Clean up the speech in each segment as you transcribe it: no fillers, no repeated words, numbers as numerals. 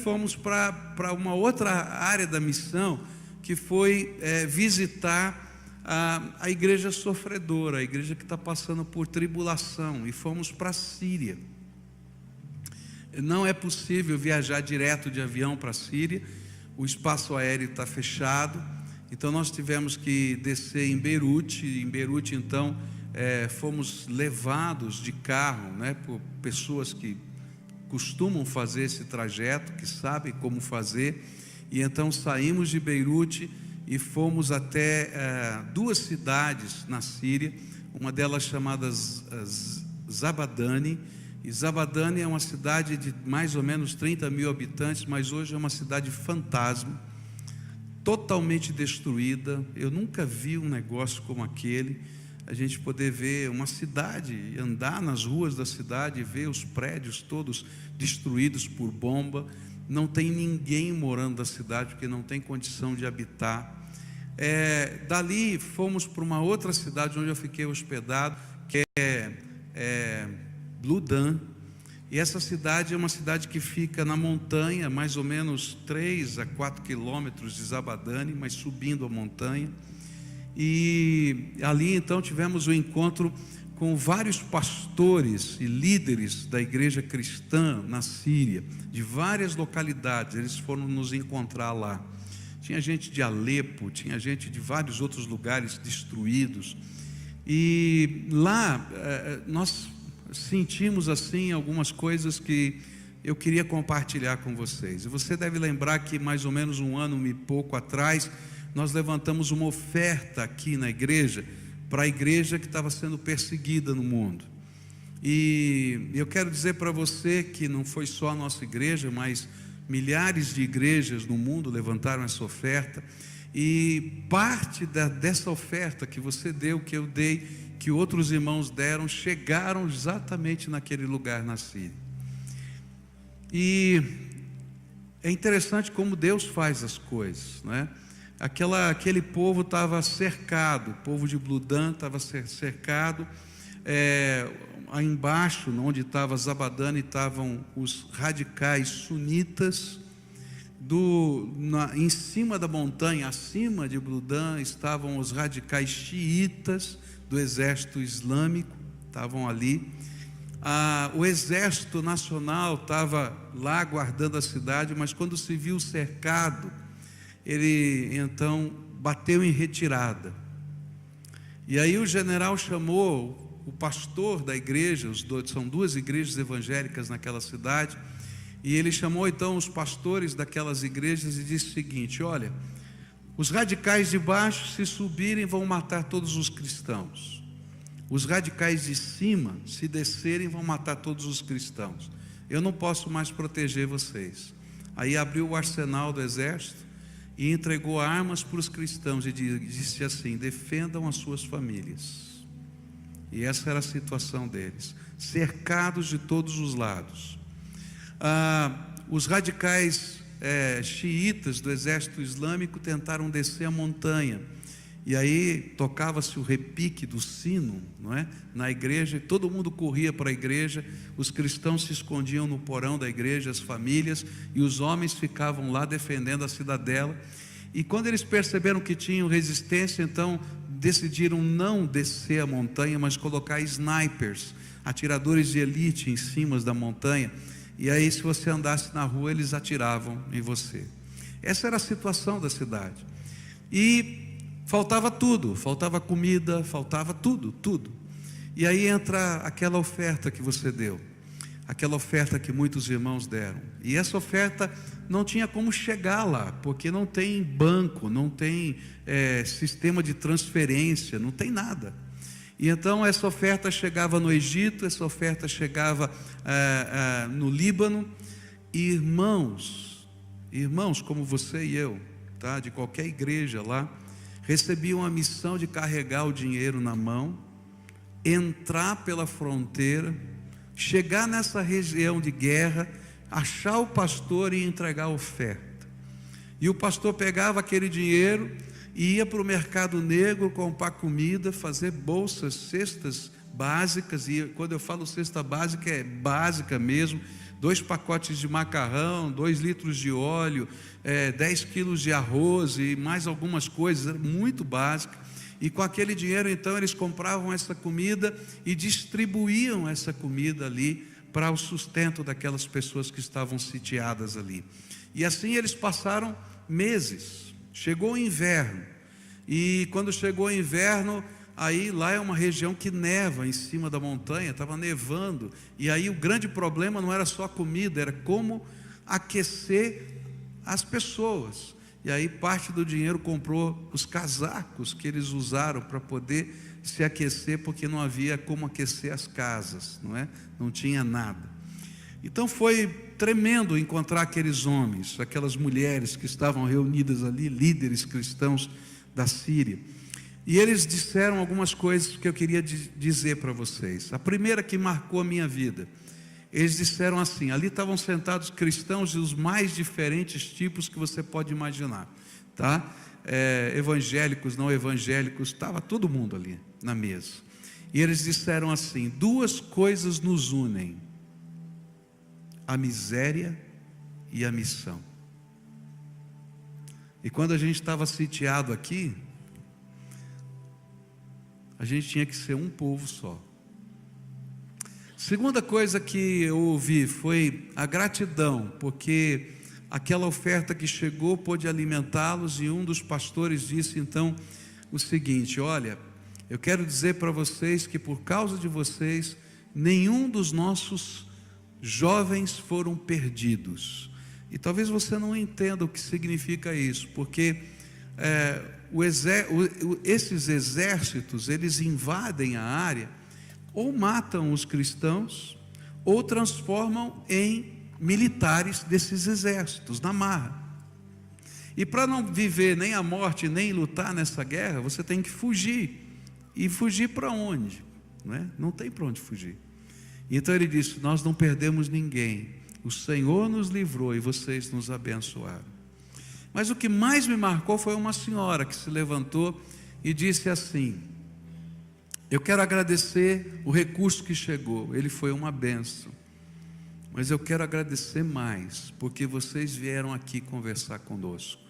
fomos para uma outra área da missão, que foi visitar a igreja sofredora, a igreja que está passando por tribulação, e fomos para a Síria. Não é possível viajar direto de avião para a Síria, o espaço aéreo está fechado, então nós tivemos que descer em Beirute. Em Beirute, então, fomos levados de carro, por pessoas que costumam fazer esse trajeto, que sabem como fazer, e então saímos de Beirute e fomos até duas cidades na Síria, uma delas chamada Zabadani. E Zabadani é uma cidade de mais ou menos 30 mil habitantes, mas hoje é uma cidade fantasma, totalmente destruída. Eu nunca vi um negócio como aquele, a gente poder ver uma cidade, andar nas ruas da cidade e ver os prédios todos destruídos por bomba. Não tem ninguém morando na cidade, porque não tem condição de habitar. Dali fomos para uma outra cidade onde eu fiquei hospedado, que é Ludan. E essa cidade é uma cidade que fica na montanha, mais ou menos 3 a 4 quilômetros de Zabadani, mas subindo a montanha. E ali então tivemos um encontro com vários pastores e líderes da igreja cristã na Síria, de várias localidades. Eles foram nos encontrar lá. Tinha gente de Alepo, tinha gente de vários outros lugares destruídos. E lá nós sentimos assim algumas coisas que eu queria compartilhar com vocês. E você deve lembrar que mais ou menos um ano e pouco atrás, nós levantamos uma oferta aqui na igreja, para a igreja que estava sendo perseguida no mundo. E eu quero dizer para você que não foi só a nossa igreja, mas milhares de igrejas no mundo levantaram essa oferta. E parte dessa oferta que você deu, que eu dei, que outros irmãos deram, chegaram exatamente naquele lugar na Síria. E é interessante como Deus faz as coisas, né? Aquele povo estava cercado, o povo de Ludan estava cercado. Aí embaixo, onde estava Zabadani, estavam os radicais sunitas. Em cima da montanha, acima de Ludan, estavam os radicais xiitas do exército islâmico, estavam ali. O exército nacional estava lá guardando a cidade, mas quando se viu cercado, ele então bateu em retirada. E aí o general chamou o pastor da igreja, são duas igrejas evangélicas naquela cidade, e ele chamou então os pastores daquelas igrejas e disse o seguinte: olha, os radicais de baixo, se subirem, vão matar todos os cristãos. Os radicais de cima, se descerem, vão matar todos os cristãos. Eu não posso mais proteger vocês. Aí abriu o arsenal do exército e entregou armas para os cristãos e disse assim: defendam as suas famílias. E essa era a situação deles, cercados de todos os lados. Os radicais xiitas do exército islâmico tentaram descer a montanha, e aí tocava-se o repique do sino, não é? Na igreja, e todo mundo corria para a igreja. Os cristãos se escondiam no porão da igreja, as famílias, e os homens ficavam lá defendendo a cidadela. E quando eles perceberam que tinham resistência, então decidiram não descer a montanha, mas colocar snipers, atiradores de elite em cima da montanha. E aí, se você andasse na rua, eles atiravam em você. Essa era a situação da cidade. E faltava tudo, faltava comida, faltava tudo. E aí entra aquela oferta que você deu, aquela oferta que muitos irmãos deram. E essa oferta não tinha como chegar lá, porque não tem banco, não tem sistema de transferência, não tem nada. E então essa oferta chegava no Egito, essa oferta chegava no Líbano. E irmãos como você e eu, tá? De qualquer igreja lá, recebiam a missão de carregar o dinheiro na mão, entrar pela fronteira, chegar nessa região de guerra, achar o pastor e entregar a oferta. E o pastor pegava aquele dinheiro e ia para o mercado negro comprar comida, fazer bolsas, cestas básicas. E quando eu falo cesta básica, é básica mesmo, 2 pacotes de macarrão, 2 litros de óleo, 10 quilos de arroz e mais algumas coisas, era muito básico. E com aquele dinheiro, então, eles compravam essa comida e distribuíam essa comida ali para o sustento daquelas pessoas que estavam sitiadas ali. E assim eles passaram meses. Chegou o inverno, e quando chegou o inverno, aí lá é uma região que neva em cima da montanha, estava nevando, e aí o grande problema não era só a comida, era como aquecer as pessoas. E aí parte do dinheiro comprou os casacos que eles usaram para poder se aquecer, porque não havia como aquecer as casas, não é? Não tinha nada. Então foi tremendo encontrar aqueles homens, aquelas mulheres que estavam reunidas ali, líderes cristãos da Síria. E eles disseram algumas coisas que eu queria dizer para vocês. A primeira que marcou a minha vida, eles disseram assim, ali estavam sentados cristãos de os mais diferentes tipos que você pode imaginar, tá? Evangélicos, não evangélicos, estava todo mundo ali na mesa. E eles disseram assim: 2 coisas nos unem: a miséria e a missão. E quando a gente estava sitiado aqui, a gente tinha que ser um povo só. Segunda coisa que eu ouvi foi a gratidão, porque aquela oferta que chegou pôde alimentá-los, e um dos pastores disse então o seguinte: olha, eu quero dizer para vocês que por causa de vocês, nenhum dos nossos jovens foram perdidos. E talvez você não entenda o que significa isso, porque esses exércitos, eles invadem a área, ou matam os cristãos, ou transformam em militares desses exércitos, na marra. E para não viver nem a morte, nem lutar nessa guerra, você tem que fugir. E fugir para onde? Não tem para onde fugir. Então ele disse: nós não perdemos ninguém, o Senhor nos livrou e vocês nos abençoaram. Mas o que mais me marcou foi uma senhora que se levantou e disse assim: eu quero agradecer o recurso que chegou, ele foi uma bênção, mas eu quero agradecer mais, porque vocês vieram aqui conversar conosco,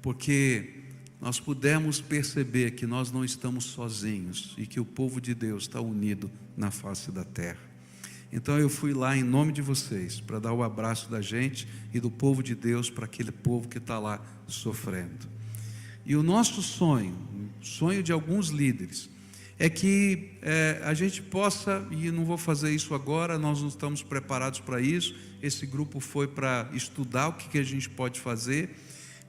porque nós pudemos perceber que nós não estamos sozinhos e que o povo de Deus está unido na face da terra. Então eu fui lá em nome de vocês para dar o abraço da gente e do povo de Deus para aquele povo que está lá sofrendo. E o nosso sonho, o sonho de alguns líderes, é que a gente possa, e não vou fazer isso agora, nós não estamos preparados para isso, esse grupo foi para estudar o que a gente pode fazer,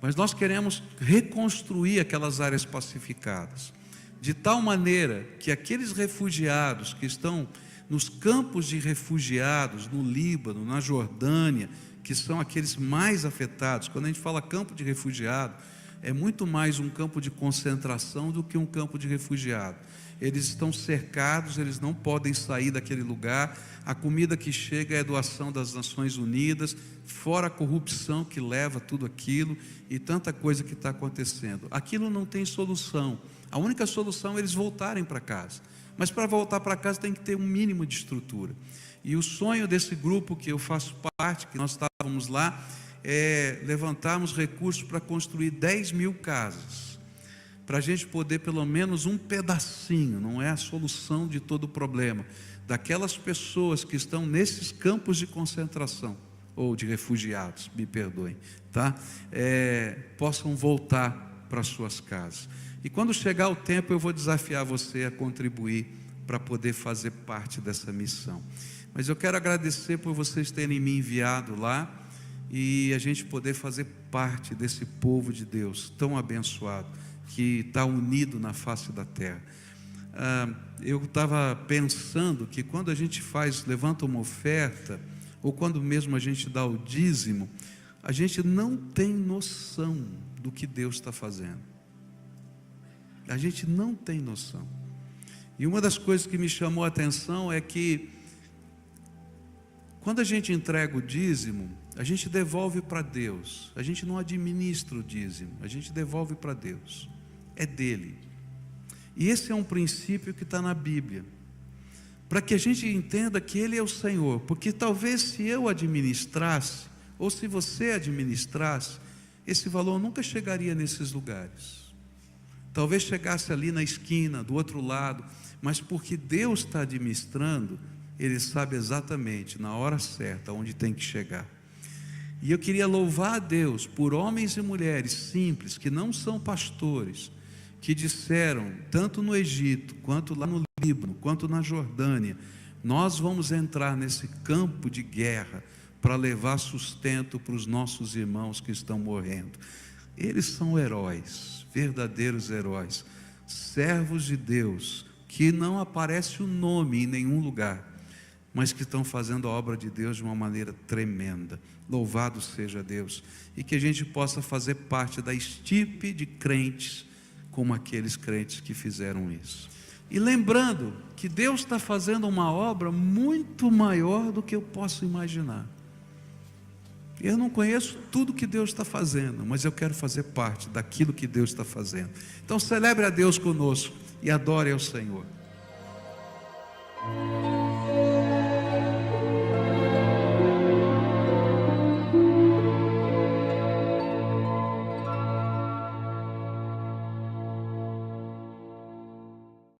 mas nós queremos reconstruir aquelas áreas pacificadas, de tal maneira que aqueles refugiados que estão nos campos de refugiados, no Líbano, na Jordânia, que são aqueles mais afetados. Quando a gente fala campo de refugiado, é muito mais um campo de concentração do que um campo de refugiado. Eles estão cercados, eles não podem sair daquele lugar, a comida que chega é doação das Nações Unidas, fora a corrupção que leva tudo aquilo, e tanta coisa que está acontecendo. Aquilo não tem solução, a única solução é eles voltarem para casa, mas para voltar para casa tem que ter um mínimo de estrutura. E o sonho desse grupo que eu faço parte, que nós estávamos lá, é levantarmos recursos para construir 10.000 casas, para a gente poder pelo menos um pedacinho, não é a solução de todo o problema, daquelas pessoas que estão nesses campos de concentração, ou de refugiados, me perdoem, tá? Possam voltar para suas casas. E quando chegar o tempo, eu vou desafiar você a contribuir para poder fazer parte dessa missão. Mas eu quero agradecer por vocês terem me enviado lá e a gente poder fazer parte desse povo de Deus tão abençoado, que está unido na face da terra. Eu estava pensando que quando a gente levanta uma oferta, ou quando mesmo a gente dá o dízimo, a gente não tem noção do que Deus está fazendo. A gente não tem noção. E uma das coisas que me chamou a atenção é que quando a gente entrega o dízimo, a gente devolve para Deus. A gente não administra o dízimo, a gente devolve para Deus. É dele. E esse é um princípio que está na Bíblia. para que a gente entenda que Ele é o Senhor, porque talvez se eu administrasse, ou se você administrasse, esse valor nunca chegaria nesses lugares. Talvez chegasse ali na esquina, do outro lado, mas porque Deus está administrando, Ele sabe exatamente, na hora certa, onde tem que chegar. E eu queria louvar a Deus por homens e mulheres simples, que não são pastores, que disseram, tanto no Egito, quanto lá no Líbano, quanto na Jordânia, nós vamos entrar nesse campo de guerra, para levar sustento para os nossos irmãos que estão morrendo. Eles são heróis, verdadeiros heróis, servos de Deus, que não aparece o nome em nenhum lugar, mas que estão fazendo a obra de Deus de uma maneira tremenda. Louvado seja Deus, e que a gente possa fazer parte da estirpe de crentes, como aqueles crentes que fizeram isso. E lembrando que Deus está fazendo uma obra muito maior do que eu posso imaginar. Eu não conheço tudo que Deus está fazendo, mas eu quero fazer parte daquilo que Deus está fazendo. Então celebre a Deus conosco e adore ao Senhor.